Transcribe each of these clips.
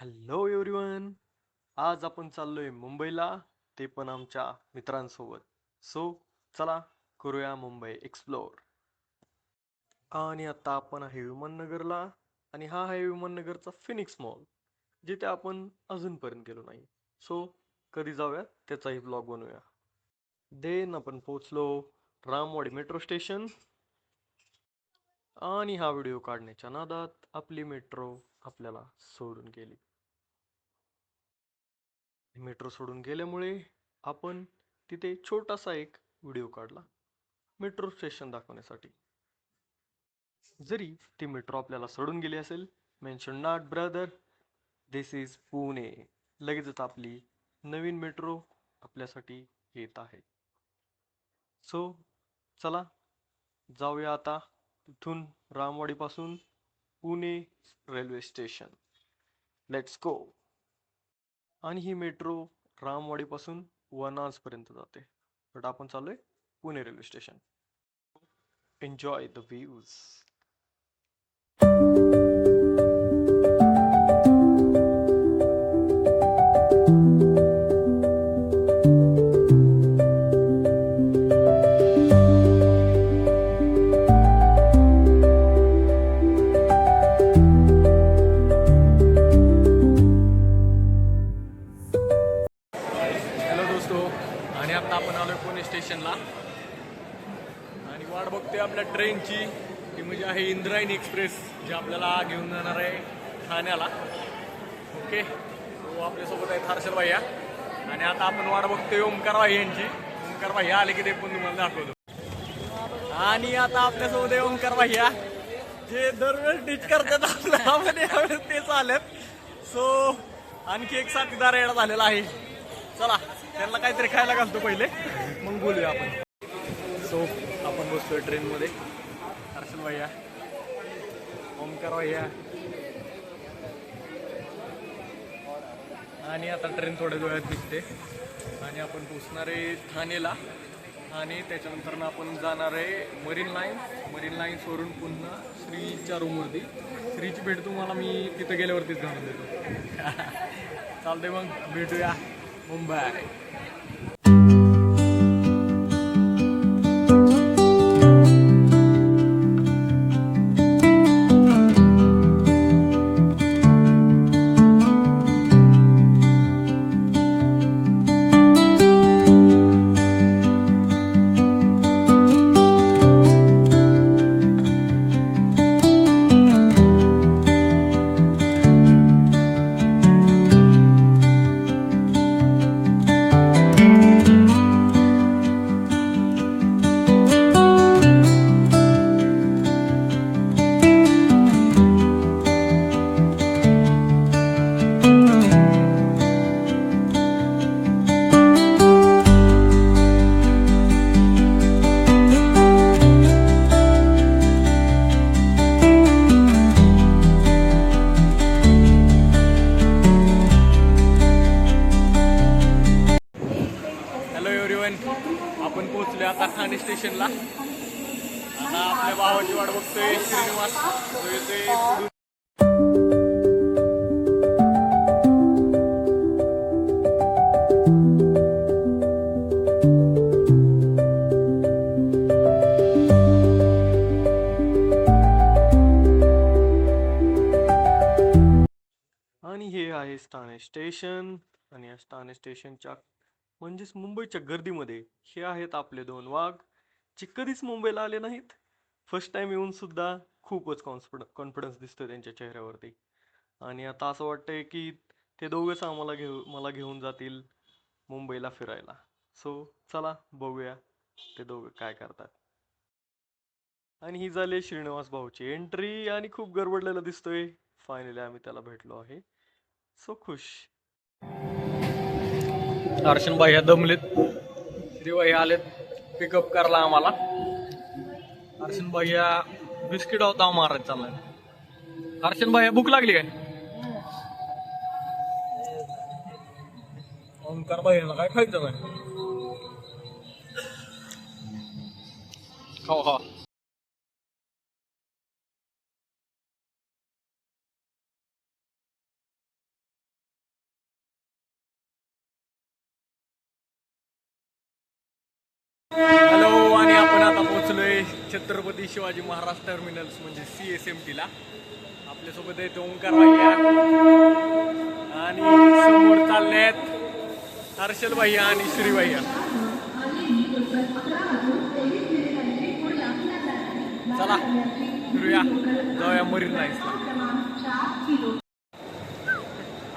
Hello everyone. आज आपण चाललोय मुंबईला, ते पण आमच्या मित्रांसोबत. सो चला करूया मुंबई एक्सप्लोर. आणि आता आपण आहे विमाननगरला, आणि हा आहे विमाननगरचा फिनिक्स मॉल, जिथे आपण अजूनपर्यंत गेलो नाही. सो कधी जाऊया त्याचाही ब्लॉग बनवूया. देन आपण पोचलो रामवाडी मेट्रो स्टेशन, आणि हा व्हिडिओ काढण्याच्या नादात आपली मेट्रो आपल्याला सोडून गेली. मेट्रो सोडून गेल्यामुळे आपण तिथे छोटासा एक व्हिडिओ काढला मेट्रो स्टेशन दाखवण्यासाठी. जरी ती मेट्रो आपल्याला सोडून गेली असेल, mention not brother, this is Pune. लगेचच आपली नवीन मेट्रो आपल्यासाठी येत आहे. सो चला जाऊया आता तिथून, रामवाडीपासून Pune railway station. Let's go. आणि ही मेट्रो रामवाडीपासून वनाज पर्यंत जाते, बट आपण चाललोय Pune railway station. Enjoy the views. Hello दोस्तो, आणि आता आपण आलोय पुणे स्टेशनला, आणि वाट बघतोय आपल्या ट्रेनची. ती म्हणजे आहे इंद्रायणी एक्सप्रेस, जी आपल्याला घेऊन जाणार आहे ठाण्याला. ओके, तो आपल्यासोबत आहे हर्षल भैया. आणि आता आपण वाट बघतोय ओमकार भाई यांची. ओमकार भैया आले की ते पण तुम्हाला दाखवतो. आणि आता आपल्यासोबत आहे ओमकार भैया, जे दरवेळेस डिच करतात आपल्याला, तेच आलेत. सो आणखी एक साथीदार येणं झालेला आहे. चला त्यांना काहीतरी खायला घालतो पहिले, मग बोलूया आपण. सो आपण बसतोय ट्रेनमध्ये. हर्षल भैया, ओमकार भैया, आणि आता ट्रेन थोड्या वेळात निघते, आणि आपण पोचणार आहे ठाणेला. आणि त्याच्यानंतर आपण जाणार आहे मरीन लाईन्सवरून पुन्हा श्रीच्या रूमवरती. श्रीची भेट तुम्हाला मी तिथं गेल्यावरतीच घालून देतो. चालतंय, मग भेटूया मुंबई. आपण पोहोचलो आता ठाणे स्टेशनला. आता आपल्या भावाची वाट बघतोय श्रीनिवास, जो येतोय. आणि हे आहे ठाणे स्टेशन, आणि या ठाणे स्टेशनच्या म्हणजेच मुंबईच्या गर्दीमध्ये हे आहेत आपले दोन वाघ, जे कधीच मुंबईला आले नाहीत. फर्स्ट टाइम येऊन सुद्धा खूपच कॉन्फिडन्स दिसतोय त्यांच्या चेहऱ्यावरती. आणि आता असं वाटतंय की ते दोघंच मला घेऊन जातील मुंबईला फिरायला. सो चला बघूया ते दोघं काय करतात. आणि ही झाली श्रीनिवास भाऊची एंट्री, आणि खूप गडबडलेला दिसतोय. फायनली आम्ही त्याला भेटलो आहे. सो खुश. हर्षन भाई दमलेत, श्रीभाई आलेत पिकअप करायला आम्हाला. हर्षन भैया बिस्किट होता मारत चाललाय. हर्षन भैया भूक लागली काय? ओमकार भैयाला काय खायचं नाही? खाऊ खा. छत्रपती शिवाजी महाराज टर्मिनल्स म्हणजे CSMT ला. आपल्यासोबत आहेत ओंकार भैया आणि समोर चालल्यात हर्षल भैया आणि श्री भैया. चला फिरूया, जाऊया मरीन लाईन्सला.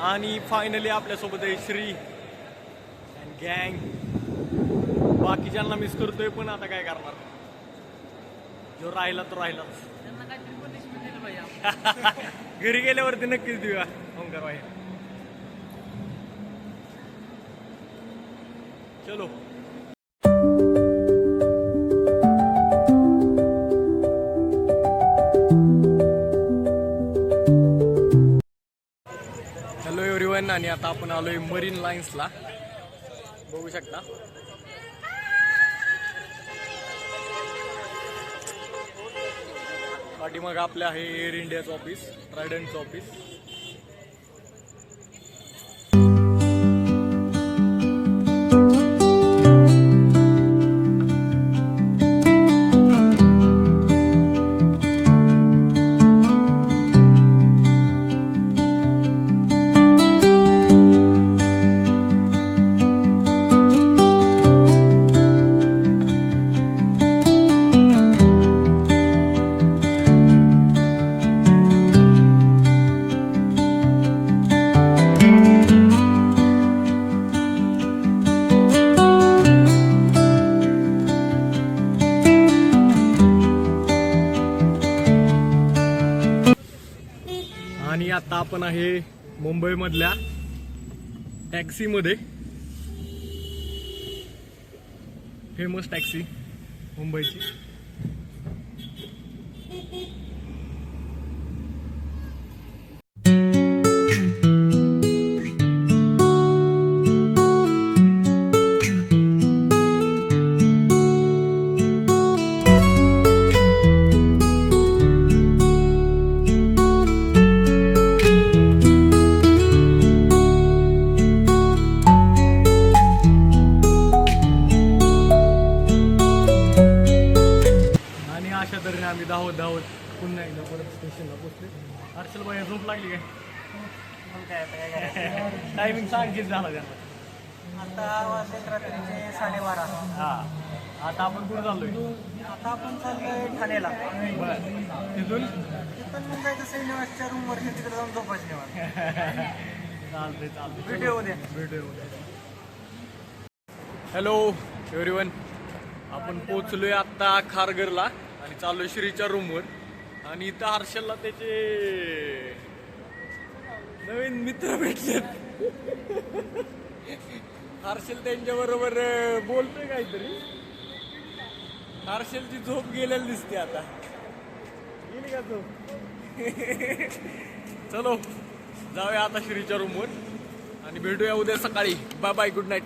आणि फायनली आपल्यासोबत आहे श्री अँड गँग. बाकीच्यांना मिस करतोय पण आता काय करणार, जो राहिला तो राहिलाच. घरी गेल्यावरती नक्कीच देऊया ओंकार भाई. चलो हॅलो एव्हरीवन. आणि आता आपण आलोय मरीन लाईन्सला, बघू शकता. पाठीमाग आपलं आहे एअर इंडियाचं ऑफिस, ट्रायडंटचं ऑफिस. आणि आता आपण आहे मुंबईमधल्या टॅक्सीमध्ये, फेमस टॅक्सी मुंबईची. अशा तऱ्हेने आम्ही धावत पुन्हा एकदा परत स्टेशनला पोहोचले. हर्षल भाई झोप लागली काय? टायमिंग सांग किती झाला त्यांना? आता वाजले रात्रीचे 12:30. हा, आता आपण कुठे चाललोय? आता आपण चाललोय ठाण्याला. बरं, तिथून मग जायचं श्रीनिवासच्या रूमवर, तिकडे जाऊन झोपायचं निवांत. चालतंय. भेटूया उद्या. Hello everyone. आपण पोचलोय आत्ता खारघरला आणि चाललोय श्रीच्या रूमवर. आणि इथं हर्षलला त्याचे नवीन मित्र भेटलेत. हर्षल त्यांच्या बरोबर बोलतोय काहीतरी. हर्षलची झोप गेलेली दिसते आता. गेली का झोप? चलो जाऊया आता श्रीच्या रूमवर आणि भेटूया उद्या सकाळी. Bye bye, good night.